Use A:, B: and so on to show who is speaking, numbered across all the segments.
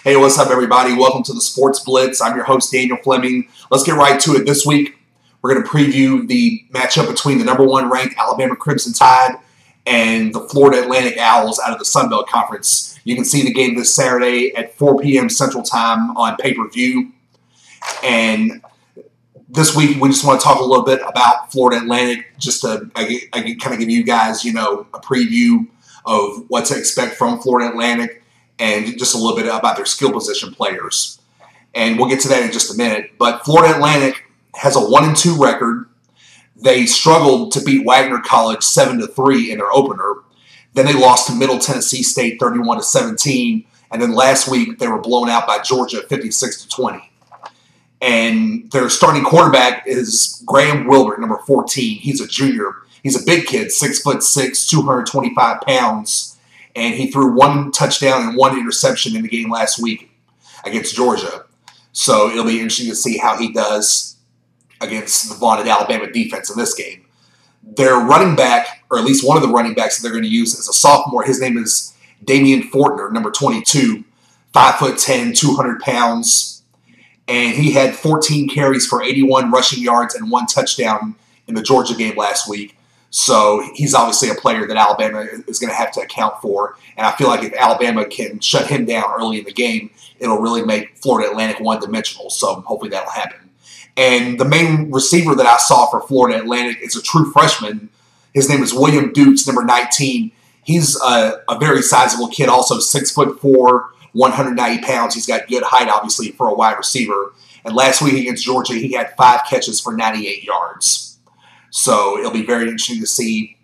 A: Hey, what's up, everybody? Welcome to the Sports Blitz. I'm your host, Daniel Fleming. Let's get right to it. This week, we're going to preview the matchup between the #1 ranked Alabama Crimson Tide and the Florida Atlantic Owls out of the Sun Belt Conference. You can see the game this Saturday at 4 p.m. Central Time on pay-per-view. And this week, we just want to talk a little bit about Florida Atlantic, just to kind of give you guys, a preview of what to expect from Florida Atlantic and just a little bit about their skill position players. And we'll get to that in just a minute. But Florida Atlantic has a 1-2 record. They struggled to beat Wagner College 7-3 in their opener. Then they lost to Middle Tennessee State 31-17. And then last week, they were blown out by Georgia 56-20. And their starting quarterback is Graham Wilbert, number 14. He's a junior. He's a big kid, 6'6", 225 pounds. And he threw 1 touchdown and 1 interception in the game last week against Georgia. So it'll be interesting to see how he does against the vaunted Alabama defense in this game. Their running back, or at least one of the running backs that they're going to use, is a sophomore. His name is Damian Fortner, number 22, 5'10", 200 pounds. And he had 14 carries for 81 rushing yards and 1 touchdown in the Georgia game last week. So he's obviously a player that Alabama is going to have to account for. And I feel like if Alabama can shut him down early in the game, it'll really make Florida Atlantic one-dimensional. So hopefully that'll happen. And the main receiver that I saw for Florida Atlantic is a true freshman. His name is William Dukes, number 19. He's a very sizable kid, also 6'4", 190 pounds. He's got good height, obviously, for a wide receiver. And last week against Georgia, he had 5 catches for 98 yards. So it'll be very interesting to see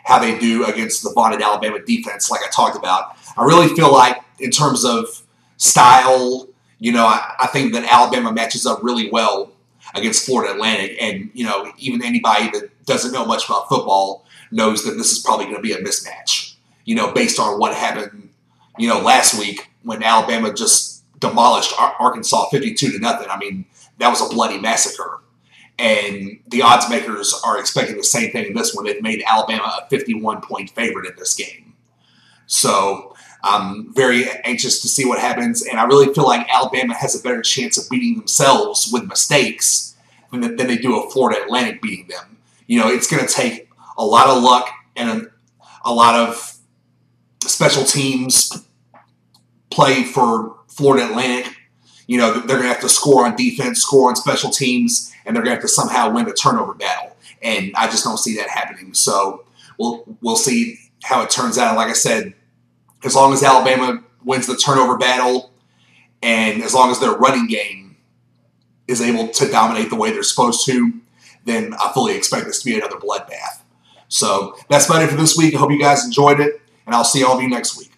A: how they do against the vaunted Alabama defense, like I talked about. I really feel like in terms of style, I think that Alabama matches up really well against Florida Atlantic. And, even anybody that doesn't know much about football knows that this is probably going to be a mismatch, based on what happened, last week when Alabama just demolished Arkansas 52-0. I mean, that was a bloody massacre. And the odds makers are expecting the same thing in this one. They've made Alabama a 51-point favorite in this game. So I'm very anxious to see what happens. And I really feel like Alabama has a better chance of beating themselves with mistakes than they do a Florida Atlantic beating them. It's going to take a lot of luck and a lot of special teams play for Florida Atlantic. They're going to have to score on defense, score on special teams, and they're going to have to somehow win the turnover battle. And I just don't see that happening. So we'll see how it turns out. Like I said, as long as Alabama wins the turnover battle and as long as their running game is able to dominate the way they're supposed to, then I fully expect this to be another bloodbath. So that's about it for this week. I hope you guys enjoyed it, and I'll see all of you next week.